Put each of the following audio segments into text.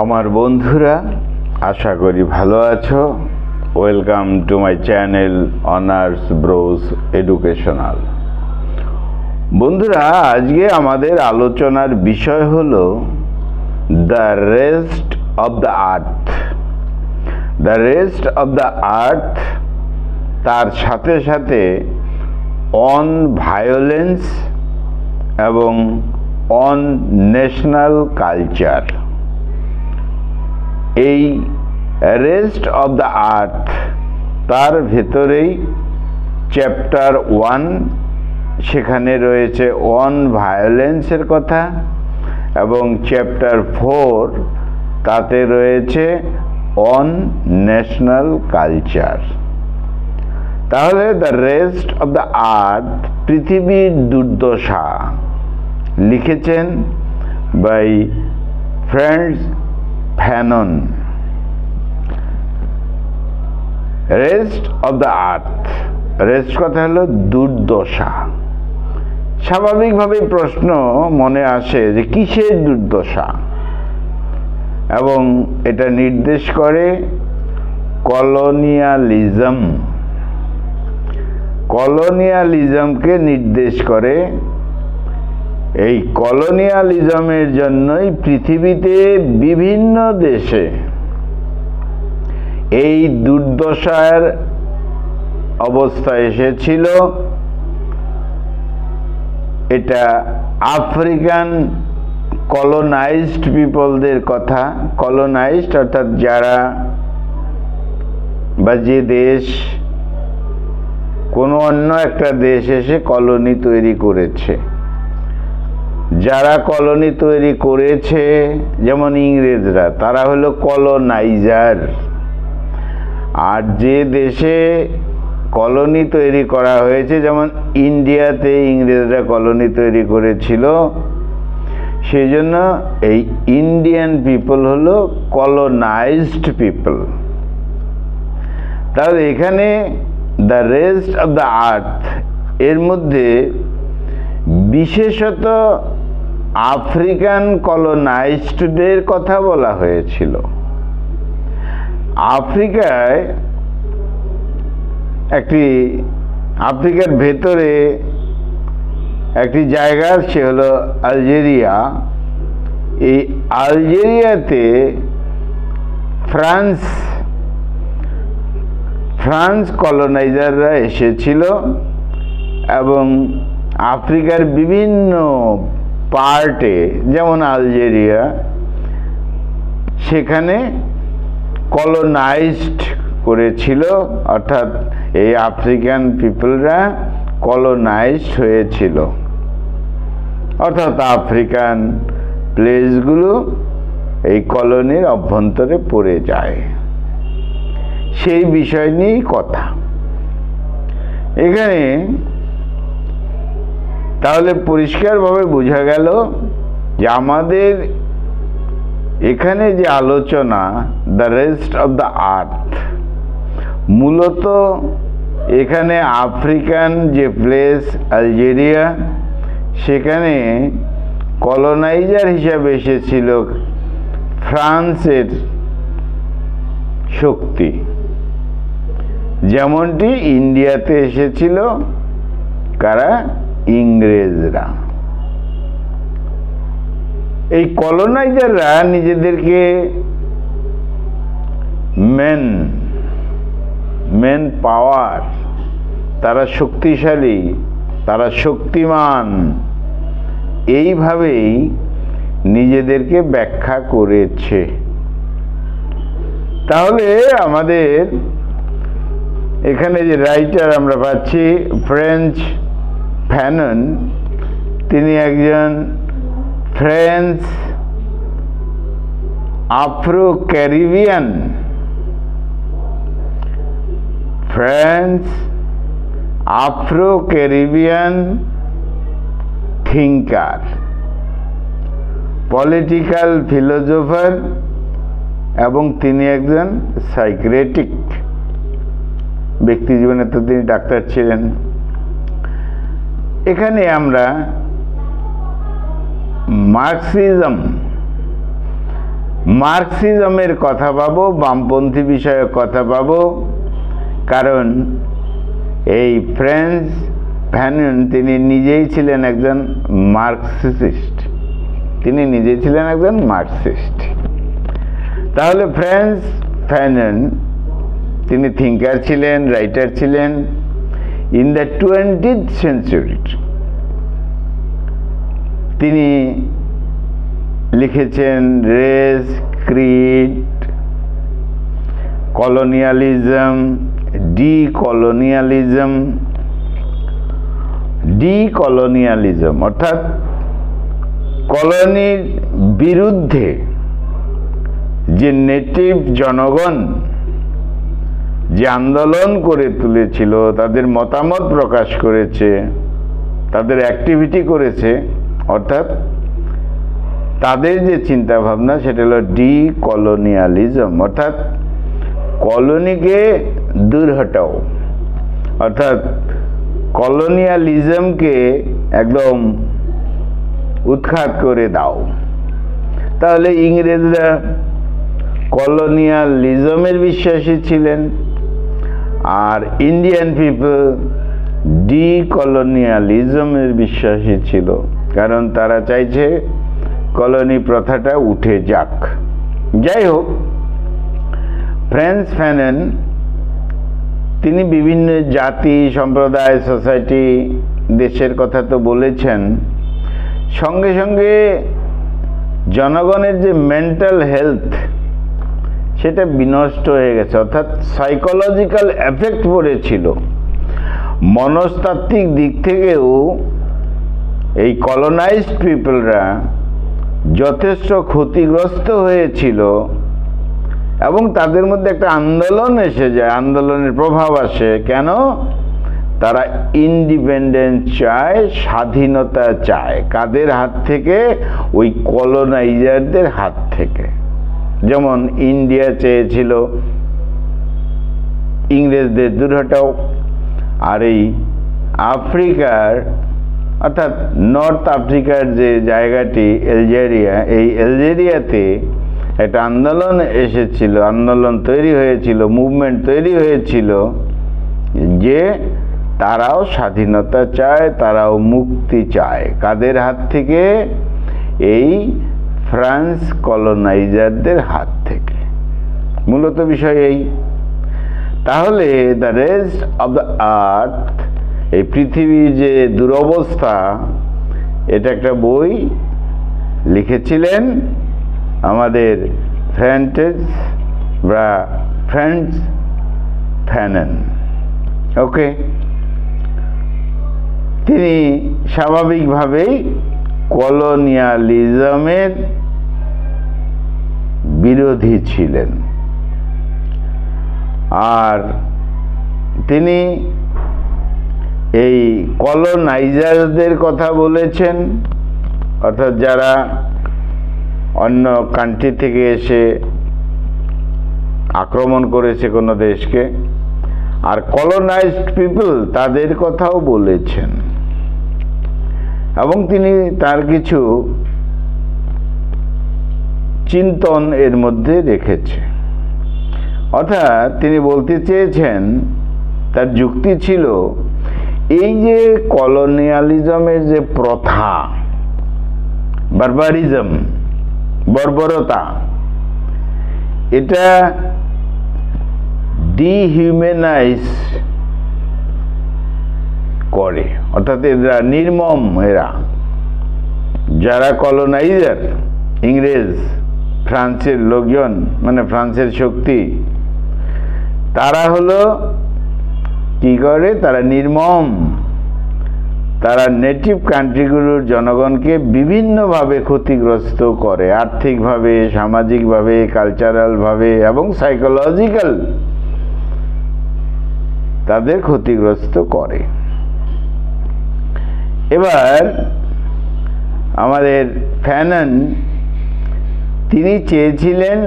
আমার বন্ধুরা, আশা করি ভালো আছো। Welcome to my channel honours bros educational. বন্ধুরা, আজকে আমাদের আলোচনার বিষয় হলো the rest of the earth. The rest of the আর্থ, তার সাথে সাথে অন ভায়োলেন্স এবং অন ন্যাশনাল কালচার। এই রেস্ট অব দ্য আর্থ তার ভেতরেই চ্যাপ্টার 1, সেখানে রয়েছে অন ভায়োলেন্সের কথা, এবং চ্যাপ্টার 4 তাতে রয়েছে অন ন্যাশনাল কালচার। তাহলে the rest of the earth, পৃথিবীর দুর্দশা, লিখেছেন by Frantz Fanon. Rest of the earth, rest কথা হলো দুর্দশা। স্বাভাবিকভাবে প্রশ্ন মনে আসে যে কিসের দুর্দশা, এবং এটা নির্দেশ করে কলোনিয়ালিজম। কলোনিয়ালিজমকে নির্দেশ করে। এই কলোনিয়ালিজমের জন্যই পৃথিবীতে বিভিন্ন দেশে এই দুর্দশার অবস্থা এসেছিল। এটা আফ্রিকান কলোনাইজড পিপলদের কথা। কলোনাইজড অর্থাৎ যারা বা যে দেশ কোনো অন্য একটা দেশ এসে কলোনি তৈরি করেছে। যারা কলোনি তৈরি করেছে, যেমন ইংরেজরা, তারা হলো কলোনাইজার। আর যে দেশে কলোনি তৈরি করা হয়েছে, যেমন ইন্ডিয়াতে ইংরেজরা কলোনি তৈরি করেছিল, সেই জন্য এই ইন্ডিয়ান পিপল হলো কলোনাইজড পিপল। তাহলে এখানে দ্য রেস্ট অব দ্য আর্থ এর মধ্যে বিশেষত আফ্রিকান কলোনাইজডদের কথা বলা হয়েছিল। আফ্রিকায় আফ্রিকার ভেতরে একটি জায়গা, সে হলো আলজেরিয়া। এই আলজেরিয়াতে ফ্রান্স কলোনাইজাররা এসেছিল এবং আফ্রিকার বিভিন্ন পার্টে, যেমন আলজেরিয়া, সেখানে কলোনাইজড করেছিল। অর্থাৎ এই আফ্রিকান পিপলরা কলোনাইজড হয়েছিল, অর্থাৎ আফ্রিকান প্লেসগুলো এই কলোনির অভ্যন্তরে পড়ে যায়। সেই বিষয় নিয়েই কথা এখানে। তাহলে পরিষ্কারভাবে বোঝা গেল যে আমাদের এখানে যে আলোচনা দ্য রেস্ট অব দ্য আর্থ, মূলত এখানে আফ্রিকান যে প্লেস আলজেরিয়া, সেখানে কলোনাইজার হিসাবে এসেছিল ফ্রান্সের শক্তি, যেমনটি ইন্ডিয়াতে এসেছিল কারা? ইংরেজরা। এই কলোনাইজাররা নিজেদেরকে মেন পাওয়ার, তারা শক্তিশালী, তারা শক্তিমান, এইভাবেই নিজেদেরকে ব্যাখ্যা করেছে। তাহলে আমাদের এখানে যে রাইটার আমরা পাচ্ছি ফ্রান্টজ ফ্যানন, তিনি একজন French Afro Caribbean thinker, political philosopher, এবং তিনি একজন সাইকিয়াট্রিক ব্যক্তি জীবনে। তো তিনি ডাক্তার ছিলেন। এখানে আমরা মার্কসিজম মার্কসিজমের কথা পাবো, বামপন্থী বিষয়ক কথা পাবো, কারণ এই ফ্রান্স ফ্যানন তিনি নিজেই ছিলেন একজন মার্কসিস্ট। তাহলে ফ্রান্স ফ্যানন তিনি থিঙ্কার ছিলেন, রাইটার ছিলেন ইন দ্য 20th সেঞ্চুরি। তিনি লিখেছেন রেস, ক্রিড, কলোনিয়ালিজম, ডিকলোনিয়ালিজম অর্থাৎ কলোনির বিরুদ্ধে যে নেটিভ জনগণ যে আন্দোলন করে তুলেছিল, তাদের মতামত প্রকাশ করেছে, তাদের অ্যাক্টিভিটি করেছে, অর্থাৎ তাদের যে চিন্তা ভাবনা সেটা হলো ডিকলোনিয়ালিজম, অর্থাৎ কলোনিকে দূর হটাও, অর্থাৎ কলোনিয়ালিজমকে একদম উৎখাত করে দাও। তাহলে ইংরেজরা কলোনিয়ালিজমের বিশ্বাসী ছিলেন, আর ইন্ডিয়ান পিপল ডিকলোনিয়ালিজমের বিশ্বাসী ছিল, কারণ তারা চাইছে কলোনি প্রথাটা উঠে যাক। যাই হোক, ফ্রান্স ফ্যানন তিনি বিভিন্ন জাতি, সম্প্রদায়, সোসাইটি, দেশের কথা তো বলেছেন, সঙ্গে সঙ্গে জনগণের যে মেন্টাল হেলথ সেটা বিনষ্ট হয়ে গেছে, অর্থাৎ সাইকোলজিক্যাল এফেক্ট পড়েছিল। মনস্তাত্ত্বিক দিক থেকেও এই কলোনাইজড পিপলরা যথেষ্ট ক্ষতিগ্রস্ত হয়েছিল, এবং তাদের মধ্যে একটা আন্দোলন এসে যায়, আন্দোলনের প্রভাব আসে। কেন? তারা ইন্ডিপেন্ডেন্স চায়, স্বাধীনতা চায়। কাদের হাত থেকে? ওই কলোনাইজারদের হাত থেকে। যেমন ইন্ডিয়া চেয়েছিল ইংরেজদের দূর হটাও, আর এই আফ্রিকার অর্থাৎ নর্থ আফ্রিকার যে জায়গাটি এলজেরিয়া, এই এলজেরিয়াতে একটা আন্দোলন এসেছিল, আন্দোলন তৈরি হয়েছিল, মুভমেন্ট তৈরি হয়েছিল যে তারাও স্বাধীনতা চায়, তারাও মুক্তি চায়। কাদের হাত থেকে? এই ফ্রান্স কলোনাইজারদের হাত থেকে। মূলত বিষয় এই। তাহলে দ্য রেস্ট অব দ্য আর্থ, এই পৃথিবীর যে দুরবস্থা, এটা একটা বই লিখেছিলেন আমাদের ফ্রান্স ফ্যানন। ওকে, তিনি স্বাভাবিকভাবেই কলোনিয়ালিজমের বিরোধী ছিলেন, আর তিনি এই কলোনাইজারদের কথা বলেছেন, অর্থাৎ যারা অন্য কান্ট্রি থেকে এসে আক্রমণ করেছে কোনো দেশকে, আর কলোনাইজড পিপল তাদের কথাও বলেছেন। এবং তিনি তার কিছু চিন্তন এর মধ্যে রেখেছে। অর্থাৎ তিনি বলতে চেয়েছেন, তার যুক্তি ছিল, এই যে কলোনিয়ালিজমের যে প্রথা, বারবারিজম, বর্বরতা, এটা ডিহিউম্যানাইজ করে, অর্থাৎ এরা নির্মম, এরা যারা কলোনাইজার, ইংরেজ, ফ্রান্সের লোকজন, মানে ফ্রান্সের শক্তি, তারা হলো কি করে? তারা নির্মম, তারা নেটিভ কান্ট্রিগুলোর জনগণকে বিভিন্নভাবে ক্ষতিগ্রস্ত করে, আর্থিকভাবে, সামাজিকভাবে, কালচারালভাবে এবং সাইকোলজিক্যাল তাদের ক্ষতিগ্রস্ত করে। এবার আমাদের ফ্যানন তিনি চেয়েছিলেন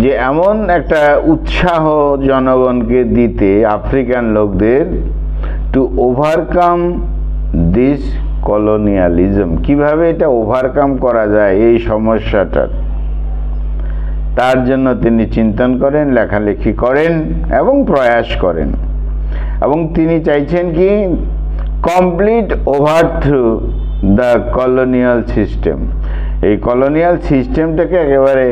যে এমন একটা উৎসাহ জনগণকে দিতে, আফ্রিকান লোকদের, টু ওভারকাম দিস কলোনিয়ালিজম। কিভাবে এটা ওভারকাম করা যায় এই সমস্যাটার, তার জন্য তিনি চিন্তন করেন, লেখালেখি করেন এবং প্রয়াস করেন, এবং তিনি চাইছেন কি complete overthrow the colonial system. এই কলোনিয়াল সিস্টেমটাকে একেবারে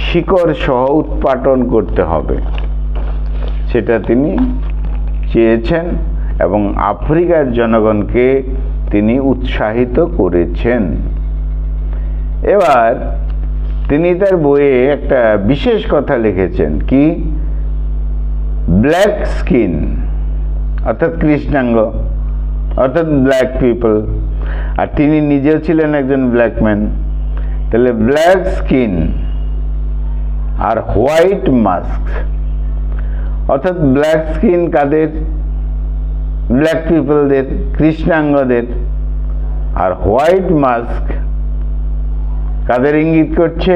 শিকড় সহ উৎপাটন করতে হবে, সেটা তিনি চেয়েছেন এবং আফ্রিকার জনগণকে তিনি উৎসাহিত করেছেন। এবার তিনি তার বইয়ে একটা বিশেষ কথা লিখেছেন, কি ব্ল্যাক স্কিন অর্থাৎ কৃষ্ণাঙ্গ অর্থাৎ ব্ল্যাক পিপল, আর তিনি নিজেও ছিলেন একজন ব্ল্যাক ম্যান। তাহলে ব্ল্যাক স্কিন আর হোয়াইট মাস্ক, অর্থাৎ ব্ল্যাক স্কিন কাদের? ব্ল্যাক পিপলদের, কৃষ্ণাঙ্গদের। আর হোয়াইট মাস্ক কাদের ইঙ্গিত করছে?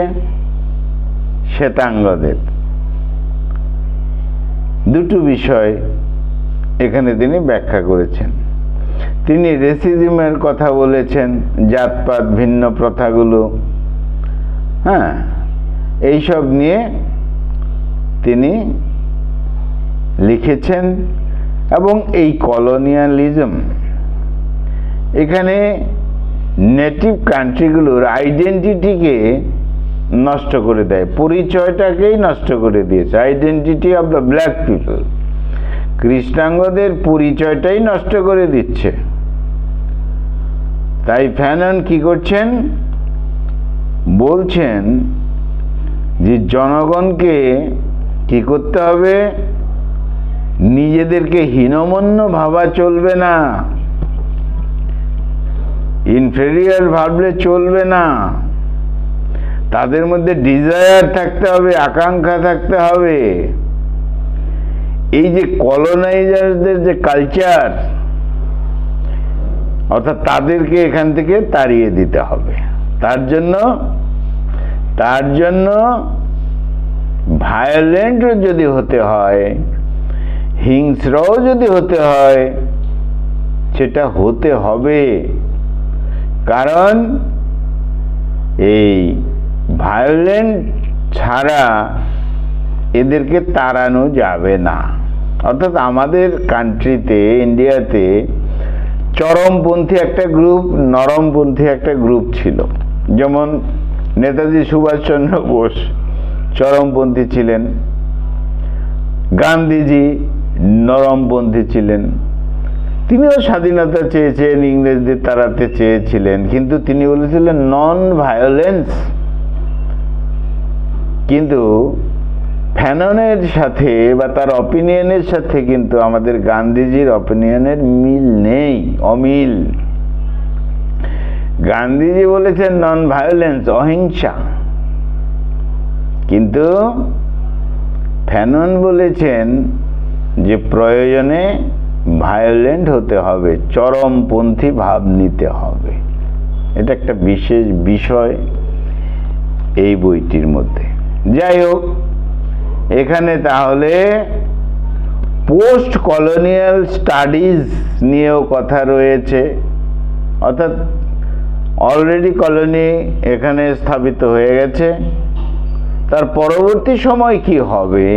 শ্বেতাঙ্গদের। দুটো বিষয় এখানে তিনি ব্যাখ্যা করেছেন। তিনি রেসিজমের কথা বলেছেন, জাতপাত ভিন্ন প্রথাগুলো, হ্যাঁ, এইসব নিয়ে তিনি লিখেছেন। এবং এই কলোনিয়ালিজম এখানে নেটিভ কান্ট্রিগুলোর আইডেন্টিটিকে নষ্ট করে দেয়, পরিচয়টাকেই নষ্ট করে দিয়েছে। Identity of the black people, কৃষ্ণাঙ্গদের পরিচয়টাই নষ্ট করে দিচ্ছে। তাই ফ্যানন কি করছেন? বলছেন যে জনগণকে কি করতে হবে? নিজেদেরকে হীনমন্য ভাবা চলবে না, ইনফেরিয়র ভাবলে চলবে না, তাদের মধ্যে ডিজায়ার থাকতে হবে, আকাঙ্ক্ষা থাকতে হবে। এই যে কলোনাইজারদের যে কালচার, অর্থাৎ তাদেরকে এখান থেকে তাড়িয়ে দিতে হবে। তার জন্য ভায়োলেন্ট যদি হতে হয়, হিংস্রও যদি হতে হয়, সেটা হতে হবে। কারণ এই ভায়োলেন্ট ছাড়া এদেরকে তাড়ানো যাবে না। অর্থাৎ আমাদের কান্ট্রিতে, ইন্ডিয়াতে চরমপন্থী একটা গ্রুপ, নরমপন্থী একটা গ্রুপ ছিল। যেমন নেতাজি সুভাষচন্দ্র বোস চরমপন্থী ছিলেন, গান্ধীজি নরমপন্থী ছিলেন। তিনিও স্বাধীনতা চেয়েছেন, ইংরেজদের তাড়াতে চেয়েছিলেন, কিন্তু তিনি বলেছিলেন নন ভায়োলেন্স। কিন্তু ফ্যাননের সাথে বা তার অপিনিয়নের সাথে কিন্তু আমাদের গান্ধীজির অপিনিয়নের মিল নেই, অমিল। গান্ধীজি বলেছেন নন ভায়োলেন্স, অহিংসা, কিন্তু ফ্যানন বলেছেন যে প্রয়োজনে ভায়োলেন্ট হতে হবে, চরমপন্থী ভাব নিতে হবে। এটা একটা বিশেষ বিষয় এই বইটির মধ্যে। যাই হোক, এখানে তাহলে পোস্ট কলোনিয়াল স্টাডিজ নিয়েও কথা রয়েছে, অর্থাৎ অলরেডি কলোনি এখানে স্থাপিত হয়ে গেছে, তার পরবর্তী সময় কি হবে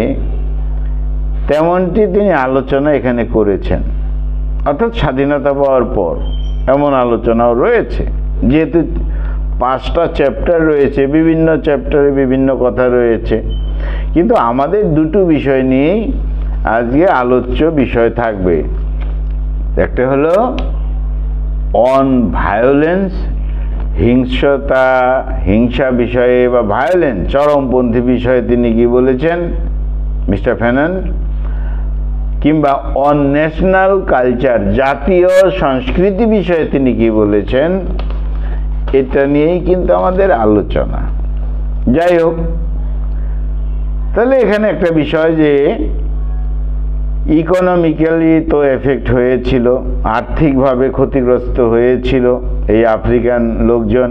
তেমনটি তিনি আলোচনা এখানে করেছেন। অর্থাৎ স্বাধীনতা পাওয়ার পর এমন আলোচনাও রয়েছে। যেহেতু 5টা চ্যাপ্টার রয়েছে, বিভিন্ন চ্যাপ্টারে বিভিন্ন কথা রয়েছে, কিন্তু আমাদের দুটো বিষয় নিয়েই আজকে আলোচ্য বিষয় থাকবে। একটা হলো অন ভায়োলেন্স, হিংসা বিষয়ে বা ভায়োলেন্স, চরমপন্থী বিষয়ে তিনি কি বলেছেন মিস্টার ফ্যানন, কিংবা অন ন্যাশনাল কালচার, জাতীয় সংস্কৃতি বিষয়ে তিনি কি বলেছেন, এটা নিয়েই কিন্তু আমাদের আলোচনা। যাই হোক, তাহলে এখানে একটা বিষয় যে ইকোনমিক্যালি তো এফেক্ট হয়েছিল, আর্থিকভাবে ক্ষতিগ্রস্ত হয়েছিল এই আফ্রিকান লোকজন,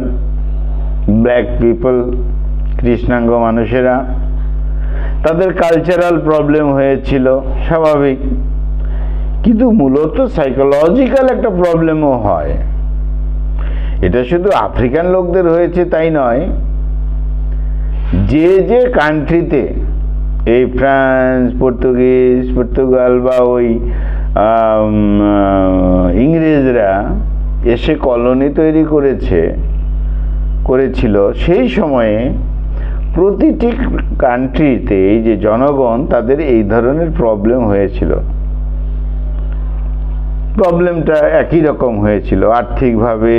ব্ল্যাক পিপল, কৃষ্ণাঙ্গ মানুষেরা। তাদের কালচারাল প্রবলেম হয়েছিল, স্বাভাবিক। কিন্তু মূলত সাইকোলজিক্যাল একটা প্রবলেমও হয়। এটা শুধু আফ্রিকান লোকদের হয়েছে তাই নয়, যে যে কান্ট্রিতে এই ফ্রান্স, পর্তুগাল বা ওই ইংরেজরা এসে কলোনি তৈরি করেছিল, সেই সময়ে প্রতিটি কান্ট্রিতে এই যে জনগণ, তাদের এই ধরনের প্রবলেম হয়েছিল। প্রবলেমটা একই রকম হয়েছিল, আর্থিকভাবে,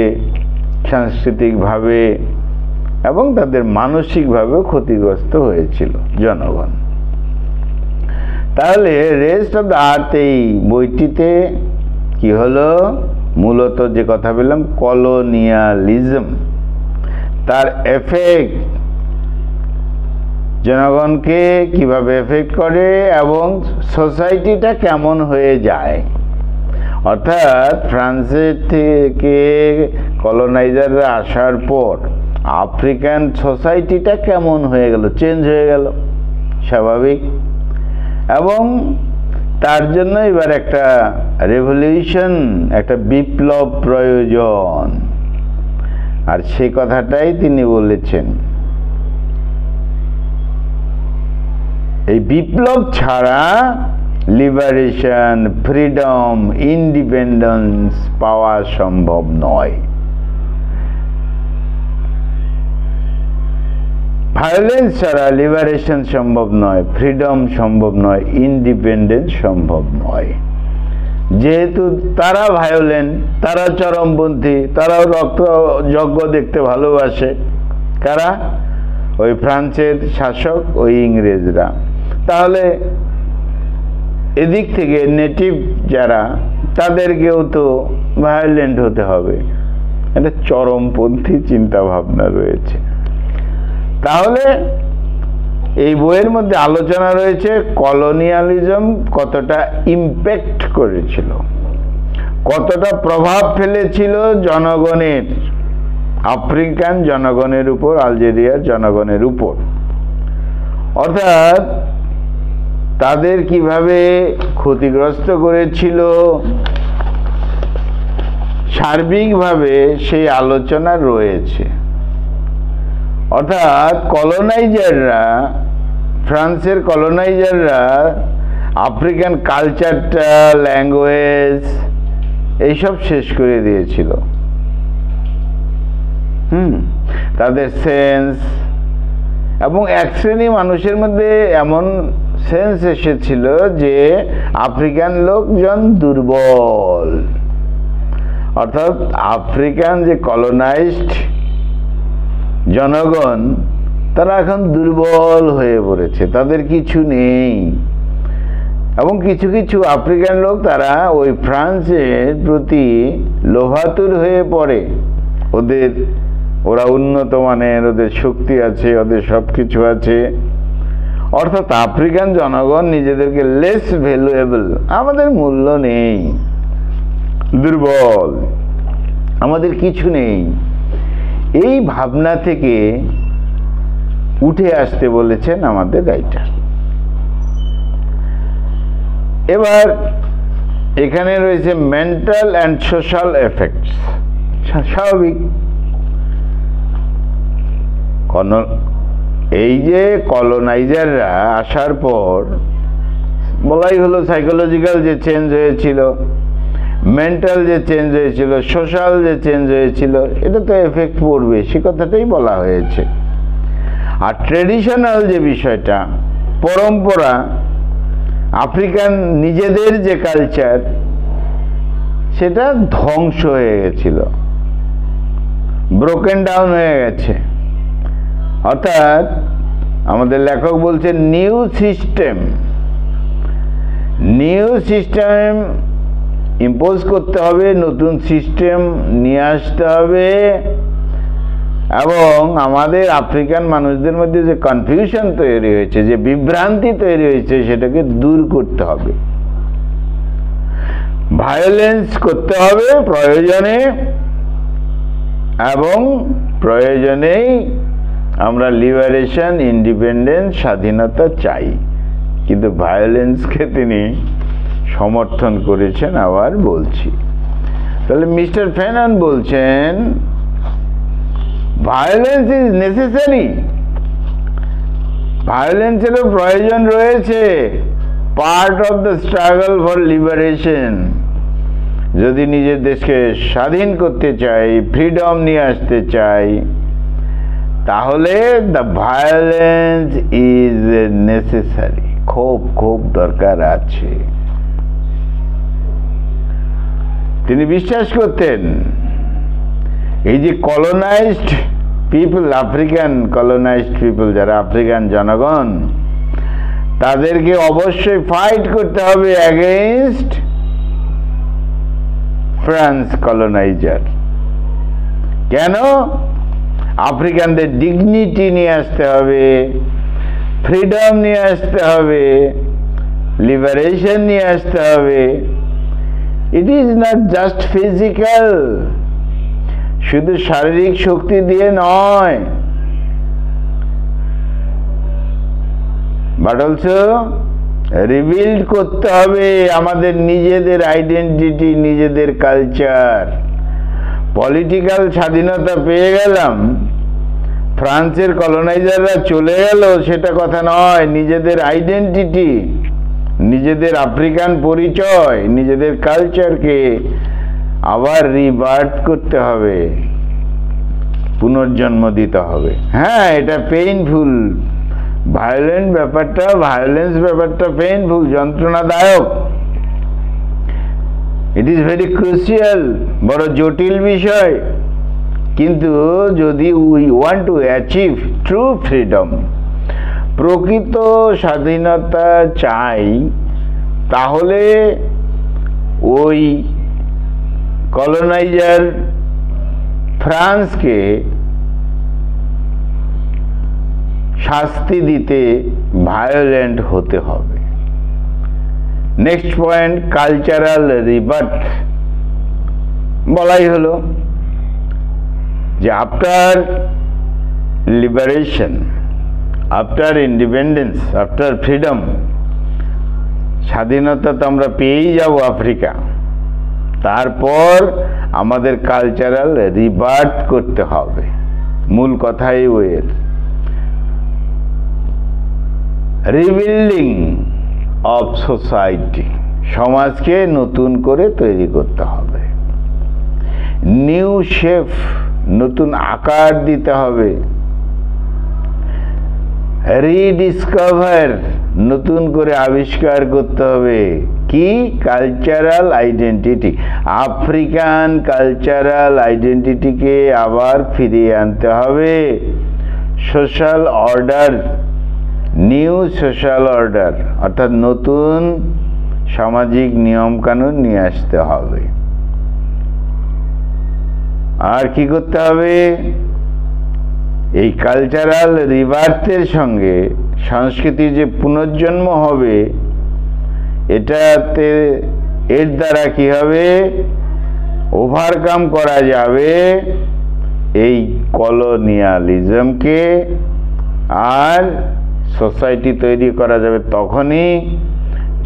সাংস্কৃতিকভাবে এবং তাদের মানসিকভাবেও ক্ষতিগ্রস্ত হয়েছিল জনগণ। তাহলে রেস্ট অফ দ্য আর্থ এই বইটিতে কি হলো, মূলত যে কথা বললাম, কলোনিয়ালিজম, তার এফেক্ট জনগণকে কিভাবে এফেক্ট করে এবং সোসাইটিটা কেমন হয়ে যায়। অর্থাৎ ফ্রান্সের থেকে কলোনাইজাররা আসার পর আফ্রিকান সোসাইটিটা কেমন হয়ে গেল, চেঞ্জ হয়ে গেল, স্বাভাবিক। এবং তার জন্য এবার একটা রেভলিউশন, একটা বিপ্লব প্রয়োজন, আর সেই কথাটাই তিনি বলেছেন। এই বিপ্লব ছাড়া লিবারেশন, ফ্রিডম, ইন্ডিপেন্ডেন্স পাওয়া সম্ভব নয়। ভায়োলেন্স ছাড়া লিবারেশন সম্ভব নয়, ফ্রিডম সম্ভব নয়, ইন্ডিপেন্ডেন্স সম্ভব নয়। যেহেতু তারা ভায়োলেন্ট, তারা চরমপন্থী, তারাও রক্তযজ্ঞ দেখতে ভালোবাসে। কারা? ওই ফ্রান্সের শাসক, ওই ইংরেজরা। তাহলে এদিক থেকে নেটিভ যারা, তাদেরকেও তো ভায়োলেন্ট হতে হবে। এটা চরমপন্থী চিন্তা ভাবনা রয়েছে। তাহলে এই বইয়ের মধ্যে আলোচনা রয়েছে কলোনিয়ালিজম কতটা ইম্প্যাক্ট করেছিল, কতটা প্রভাব ফেলেছিল জনগণের, আফ্রিকান জনগণের উপর, আলজেরিয়ার জনগণের উপর। অর্থাৎ তাদের কিভাবে ক্ষতিগ্রস্ত করেছিল, সার্বিকভাবে সেই আলোচনা রয়েছে। অর্থাৎ কলোনাইজাররা, ফ্রান্সের কলোনাইজাররা আফ্রিকান কালচারটা, ল্যাঙ্গুয়েজ এইসব শেষ করে দিয়েছিল। তাদের সেন্স, এবং এক শ্রেণী মানুষের মধ্যে এমন সেন্স এসেছিল যে আফ্রিকান লোকজন দুর্বল। অর্থাৎ আফ্রিকান যে কলোনাইজড জনগণ, তারা এখন দুর্বল হয়ে পড়েছে, তাদের কিছু নেই। এবং কিছু কিছু আফ্রিকান লোক, তারা ওই ফ্রান্সের প্রতি লোভাতুর হয়ে পড়ে। ওরা উন্নত মানের, ওদের শক্তি আছে, ওদের সব কিছু আছে। অর্থাৎ আফ্রিকান জনগণ নিজেদেরকে লেস ভ্যালুয়েবল, আমাদের মূল্য নেই, দুর্বল, আমাদের কিছু নেই, এই ভাবনা থেকে উঠে আসতে বলেছেন আমাদের রাইটার। এবার এখানে রয়েছে মেন্টাল অ্যান্ড সোশ্যাল এফেক্টস। স্বাভাবিক, এই যে কলোনাইজাররা আসার পর বলাই হলো সাইকোলজিক্যাল যে চেঞ্জ হয়েছিল, মেন্টাল যে চেঞ্জ হয়েছিল, সোশ্যাল যে চেঞ্জ হয়েছিল, এটা তো এফেক্ট পড়বে, সে কথাটাই বলা হয়েছে। আর ট্রেডিশনাল যে বিষয়টা, পরম্পরা, আফ্রিকান নিজেদের যে কালচার, সেটা ধ্বংস হয়ে গেছিল, ব্রোকেন ডাউন হয়ে গেছে। অর্থাৎ আমাদের লেখক বলছেন নিউ সিস্টেম ইম্পোজ করতে হবে, নতুন সিস্টেম নিয়ে আসতে হবে, এবং আমাদের আফ্রিকান মানুষদের মধ্যে যে কনফিউশন তৈরি হয়েছে, যে বিভ্রান্তি তৈরি হয়েছে, সেটাকে দূর করতে হবে, ভায়োলেন্স করতে হবে প্রয়োজনে, এবং প্রয়োজনেই আমরা লিবারেশন, ইন্ডিপেন্ডেন্স, স্বাধীনতা চাই। কিন্তু ভায়োলেন্সকে তিনি সমর্থন করেছেন। আবার বলছি, তাহলে মিস্টার ফেনন বলছেন ভায়োলেন্স ইজ নেসেসারি ভায়োলেন্সেরও প্রয়োজন রয়েছে, part of the struggle for liberation. যদি নিজের দেশকে স্বাধীন করতে চাই, ফ্রিডম নিয়ে আসতে চাই, তাহলে দ্য ভায়োলেন্স ইজ নেসেসারি, খুব দরকার আছে। তিনি বিশ্বাস করতেন এই যে colonised people, African colonised people, যারা আফ্রিকান জনগণ, তাদেরকে অবশ্যই ফাইট করতে হবে অ্যাগেইনস্ট ফ্রান্স কলোনাইজার। কেন? আফ্রিকানদের ডিগনিটি নিয়ে আসতে হবে, ফ্রিডম নিয়ে আসতে হবে, লিবারেশন নিয়ে আসতে হবে। It is not just physical, শুধু শারীরিক শক্তি দিয়ে নয়, বাট অলসো রিবিল্ড করতে হবে আমাদের নিজেদের আইডেন্টিটি, নিজেদের কালচার। পলিটিক্যাল স্বাধীনতা পেয়ে গেলাম, ফ্রান্সের কলোনাইজাররা চলে গেল, সেটা কথা নয়। নিজেদের আইডেন্টিটি, নিজেদের আফ্রিকান পরিচয়, নিজেদের কালচারকে আবার রিবার্থ করতে হবে, পুনর্জন্ম দিতে হবে। হ্যাঁ, এটা পেইনফুল, ভায়োলেন্স ব্যাপারটা পেইনফুল, যন্ত্রণাদায়ক। ইট ইজ ভেরি ক্রুশিয়াল, বড় জটিল বিষয়। কিন্তু যদি we want to achieve true freedom, প্রকৃত স্বাধীনতা চাই, তাহলে ওই কলোনাইজার ফ্রান্সকে শাস্তি দিতে ভায়োলেন্ট হতে হবে। Next point, cultural rebirth. বলাই হলো যে after liberation, after independence, after freedom, স্বাধীনতা তো আমরা পেয়েই যাব আফ্রিকা, তারপর আমাদের কালচারাল রিবার্থ করতে হবে। মূল কথাই ওয়ের রিবিল্ডিং অফ সোসাইটি, সমাজকে নতুন করে তৈরি করতে হবে, নিউ শেপ, নতুন আকার দিতে হবে, রিডিসকভার, নতুন করে আবিষ্কার করতে হবে কি? Cultural identity. আফ্রিকান কালচারাল আইডেন্টিটিকে আবার ফিরিয়ে আনতে হবে। Social order, new social order, অর্থাৎ নতুন সামাজিক নিয়ম কানুন নিয়ে আসতে হবে। আর কি করতে হবে? এই কালচারাল রিবার্থের সঙ্গে সংস্কৃতির যে পুনর্জন্ম হবে, এটাতে এর দ্বারা কি হবে? ওভারকাম করা যাবে এই কলোনিয়ালিজমকে, আর সোসাইটি তৈরি করা যাবে তখনই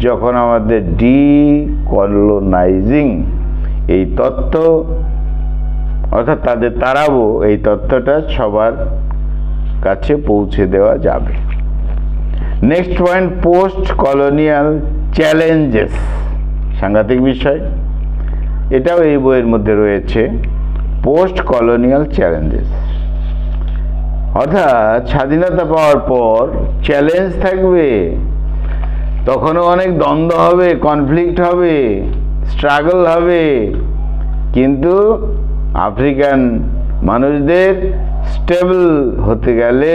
যখন আমাদের ডিকলোনাইজিং এই তত্ত্ব, অর্থাৎ তাদের তাড়াবো, এই তত্ত্বটা সবার কাছে পৌঁছে দেওয়া যাবে। Next point, post colonial challenges. সাংঘাতিক বিষয়, এটাও এই বইয়ের মধ্যে রয়েছে। পোস্ট কলোনিয়াল চ্যালেঞ্জেস অর্থাৎ স্বাধীনতা পাওয়ার পর চ্যালেঞ্জ থাকবে, তখনও অনেক দ্বন্দ্ব হবে, কনফ্লিক্ট হবে, স্ট্রাগল হবে, কিন্তু আফ্রিকান মানুষদের স্টেবল হতে গেলে,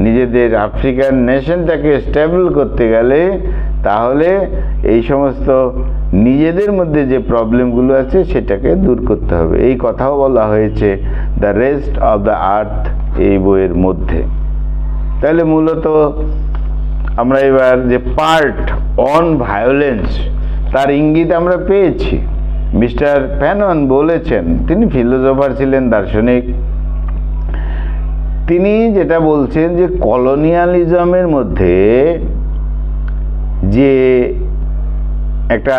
নিজেদের আফ্রিকান নেশনটাকে স্টেবল করতে গেলে, তাহলে এই সমস্ত নিজেদের মধ্যে যে প্রবলেমগুলো আছে সেটাকে দূর করতে হবে। এই কথাও বলা হয়েছে the rest of the earth এই বইয়ের মধ্যে। তাহলে মূলত আমরা এবার যে পার্ট অন ভায়োলেন্স, তার ইঙ্গিত আমরা পেয়েছি। মিস্টার ফ্যানন বলেছেন, তিনি ফিলোসোফার ছিলেন, দার্শনিক। তিনি যেটা বলছেন যে কলোনিয়ালিজমের মধ্যে যে একটা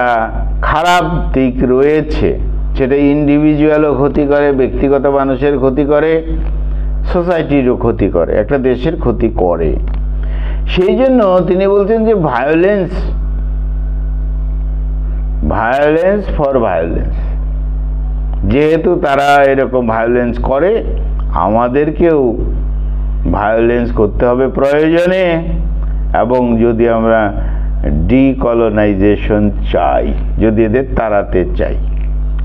খারাপ দিক রয়েছে, সেটা ইন্ডিভিজুয়ালও ক্ষতি করে, ব্যক্তিগত মানুষের ক্ষতি করে, সোসাইটিরও ক্ষতি করে, একটা দেশের ক্ষতি করে। সেই জন্য তিনি বলছেন যে ভায়োলেন্স ফর ভায়োলেন্স, যেহেতু তারা এরকম ভায়োলেন্স করে, আমাদেরকেও ভায়োলেন্স করতে হবে প্রয়োজনে। এবং যদি আমরা ডিকলোনাইজেশন চাই, যদি এদের তাড়াতে চাই,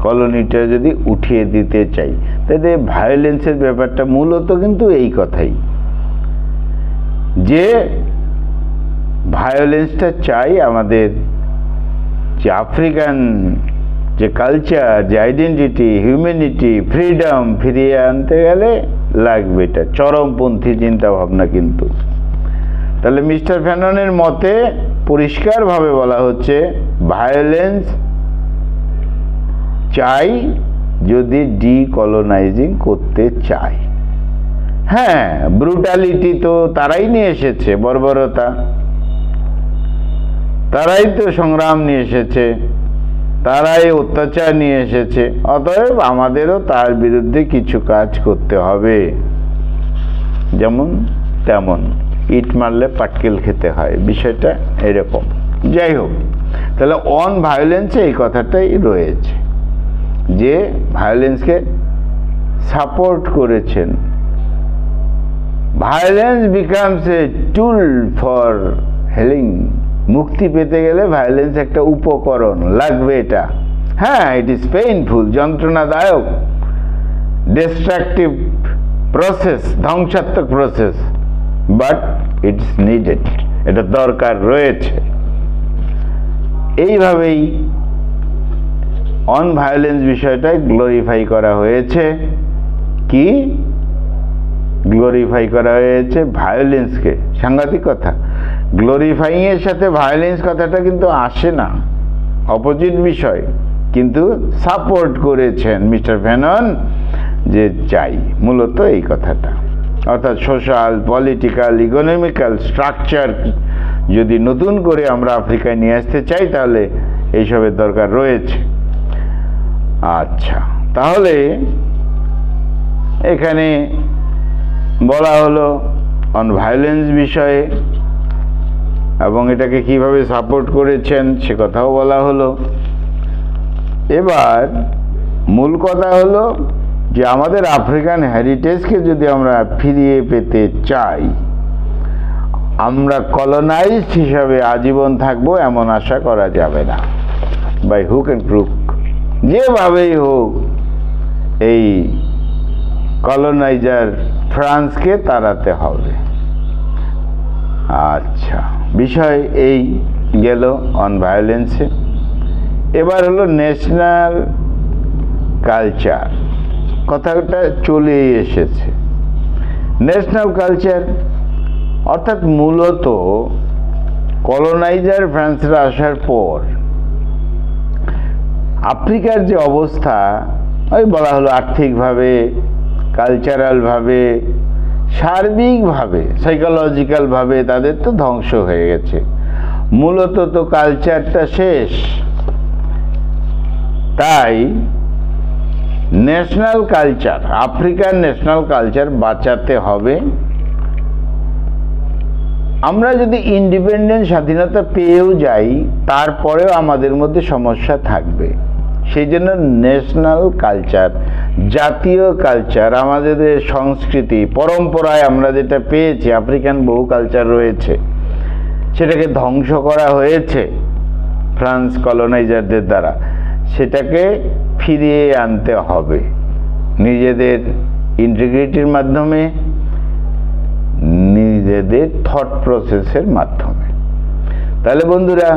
কলোনিটা যদি উঠিয়ে দিতে চাই, তাহলে ভায়োলেন্সের ব্যাপারটা মূলত কিন্তু এই কথাই, যে ভায়োলেন্সটা চাই আমাদের যে আফ্রিকান যে কালচার, যে আইডেন্টিটি, হিউম্যানিটি, ফ্রিডম ফিরিয়ে আনতে গেলে লাগবে এটা চরমপন্থী চিন্তা ভাবনা। কিন্তু তাহলে মিস্টার ফ্যাননের মতে পরিষ্কারভাবে বলা হচ্ছে ভায়োলেন্স চাই যদি ডিকলোনাইজিং করতে চাই। হ্যাঁ, ব্রুটালিটি তো তারাই নিয়ে এসেছে, বর্বরতা তারাই তো সংগ্রাম নিয়ে এসেছে, তারাই অত্যাচার নিয়ে এসেছে। অতএব আমাদেরও তার বিরুদ্ধে কিছু কাজ করতে হবে, যেমন তেমন ইট মারলে পাটকেল খেতে হয়, বিষয়টা এরকম। যাই হোক, তাহলে অন ভায়োলেন্সে এই কথাটাই রয়েছে যে ভায়োলেন্সকে সাপোর্ট করেছেন। Violence becomes a tool for healing. মুক্তি পেতে গেলে ভায়োলেন্স একটা উপকরণ লাগবে, এটা। হ্যাঁ, ইট ইজ পেইনফুল, যন্ত্রণাদায়ক, ডিস্ট্রাকটিভ প্রসেস, ধ্বংসাত্মক প্রসেস, বাট ইটস নিডেড, এটা দরকার রয়েছে। এইভাবেই অন ভায়োলেন্স বিষয়টাই গ্লোরিফাই করা হয়েছে। কি গ্লোরিফাই করা হয়েছে? ভায়োলেন্সকে। সাংঘাতিক কথা, গ্লোরিফাইং এর সাথে ভায়োলেন্স কথাটা কিন্তু আসে না, অপোজিট বিষয়। কিন্তু সাপোর্ট করেছেন মিস্টার ফ্যানন যে চাই, মূলত এই কথাটা। অর্থাৎ সোশ্যাল, পলিটিক্যাল, ইকোনমিক্যাল স্ট্রাকচার যদি নতুন করে আমরা আফ্রিকায় নিয়ে আসতে চাই, তাহলে এইসবের দরকার রয়েছে। আচ্ছা, তাহলে এখানে বলা হলো অন ভায়োলেন্স বিষয়ে, এবং এটাকে কিভাবে সাপোর্ট করেছেন সে কথাও বলা হলো। এবার মূল কথা হলো যে আমাদের আফ্রিকান হেরিটেজকে যদি আমরা ফিরিয়ে পেতে চাই, আমরা কলোনাইজড হিসাবে আজীবন থাকবো এমন আশা করা যাবে না। বাই হুক অ্যান্ড ক্রুক, যেভাবেই হোক এই কলোনাইজার ফ্রান্সকে তাড়াতে হবে। আচ্ছা, বিষয় এই গেল অন ভায়োলেন্সে। এবার হলো ন্যাশনাল কালচার, কথাটা চলেই এসেছে। ন্যাশনাল কালচার অর্থাৎ মূলত কলোনাইজার ফ্রান্সরা আসার পর আফ্রিকার যে অবস্থা, ওই বলা হলো আর্থিকভাবে, কালচারালভাবে, সার্বিকভাবে, সাইকোলজিক্যালভাবে তাদের তো ধ্বংস হয়ে গেছে। মূলত তো কালচারটা শেষ। তাই ন্যাশনাল কালচার, আফ্রিকার ন্যাশনাল কালচার বাঁচাতে হবে। আমরা যদি ইন্ডিপেন্ডেন্ট, স্বাধীনতা পেয়েও যাই, তারপরেও আমাদের মধ্যে সমস্যা থাকবে। সেই জন্য ন্যাশনাল কালচার, জাতীয় কালচার, আমাদের সংস্কৃতি পরম্পরায় আমরা যেটা পেয়েছি, আফ্রিকান বহু কালচার রয়েছে, সেটাকে ধ্বংস করা হয়েছে ফ্রান্স কলোনাইজারদের দ্বারা। সেটাকে ফিরিয়ে আনতে হবে নিজেদের ইন্টিগ্রিটির মাধ্যমে, নিজেদের থট প্রসেসের মাধ্যমে। তাহলে বন্ধুরা,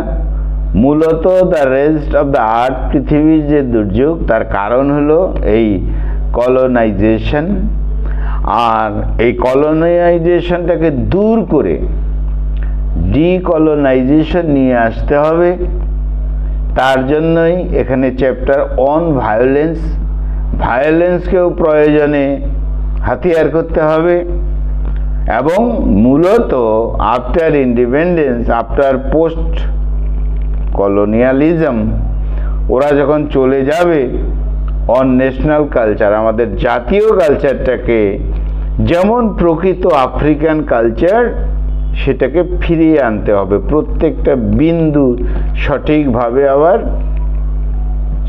মূলত the rest of the earth, পৃথিবীর যে দুর্যোগ, তার কারণ হলো এই কলোনাইজেশন। আর এই কলোনাইজেশনটাকে দূর করে ডিকলোনাইজেশন নিয়ে আসতে হবে। তার জন্যই এখানে চ্যাপ্টার অন ভায়োলেন্স। ভায়োলেন্সকেও প্রয়োজনে হাতিয়ার করতে হবে, এবং মূলত after independence, after post colonialism, ওরা যখন চলে যাবে, অন ন্যাশনাল কালচার, আমাদের জাতীয় কালচারটাকে, যেমন প্রকৃত আফ্রিকান কালচার সেটাকে ফিরিয়ে আনতে হবে, প্রত্যেকটা বিন্দু সঠিকভাবে আবার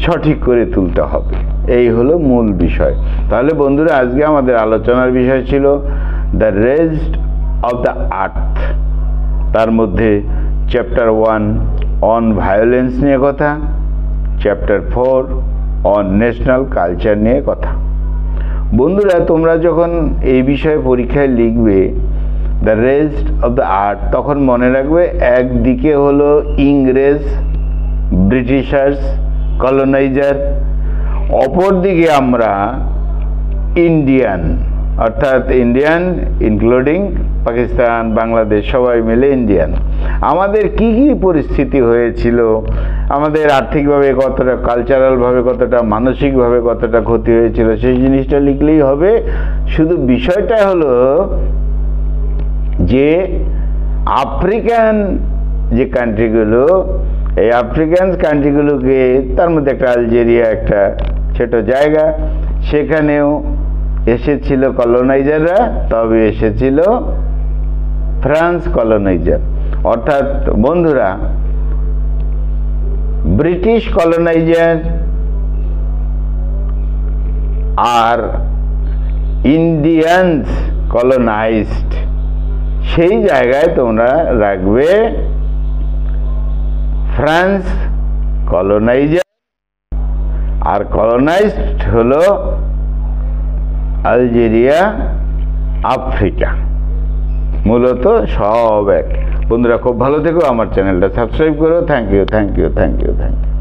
সঠিক করে তুলতে হবে। এই হলো মূল বিষয়। তাহলে বন্ধুরা, আজকে আমাদের আলোচনার বিষয় ছিল the rest of the earth. তার মধ্যে চ্যাপ্টার 1 অন ভায়োলেন্স নিয়ে কথা, চ্যাপ্টার 4 অন ন্যাশনাল কালচার নিয়ে কথা। বন্ধুরা, তোমরা যখন এই বিষয়ে পরীক্ষায় লিখবে the rest of the earth, তখন মনে রাখবে একদিকে হলো ইংরেজ, ব্রিটিশার্স, কলোনাইজার, অপরদিকে আমরা ইন্ডিয়ান, অর্থাৎ ইন্ডিয়ান ইনক্লুডিং পাকিস্তান, বাংলাদেশ, সবাই মিলে ইন্ডিয়ান। আমাদের কি কি পরিস্থিতি হয়েছিল, আমাদের আর্থিকভাবে কতটা, কালচারালভাবে কতটা, মানসিকভাবে কতটা ক্ষতি হয়েছিল, সেই জিনিসটা লিখলেই হবে। শুধু বিষয়টা হলো যে আফ্রিকান যে কান্ট্রিগুলো, এই আফ্রিকান কান্ট্রিগুলোকে, তার মধ্যে একটা আলজেরিয়া একটা ছোট জায়গা, সেখানেও এসেছিল কলোনাইজাররা, তবে এসেছিল ফ্রান্স কলোনাইজার। অর্থাৎ বন্ধুরা, ব্রিটিশ কলোনাইজার আর ইন্ডিয়ানস কলোনাইজড, সেই জায়গায় তোমরা রাখবে ফ্রান্স কলোনাইজার, আর কলোনাইজড হলো আলজেরিয়া, আফ্রিকা, মূলত সব এক। বন্ধুরা, খুব ভালো থেকো, আমার চ্যানেলটা সাবস্ক্রাইব করো। Thank you, thank you, thank you, thank you.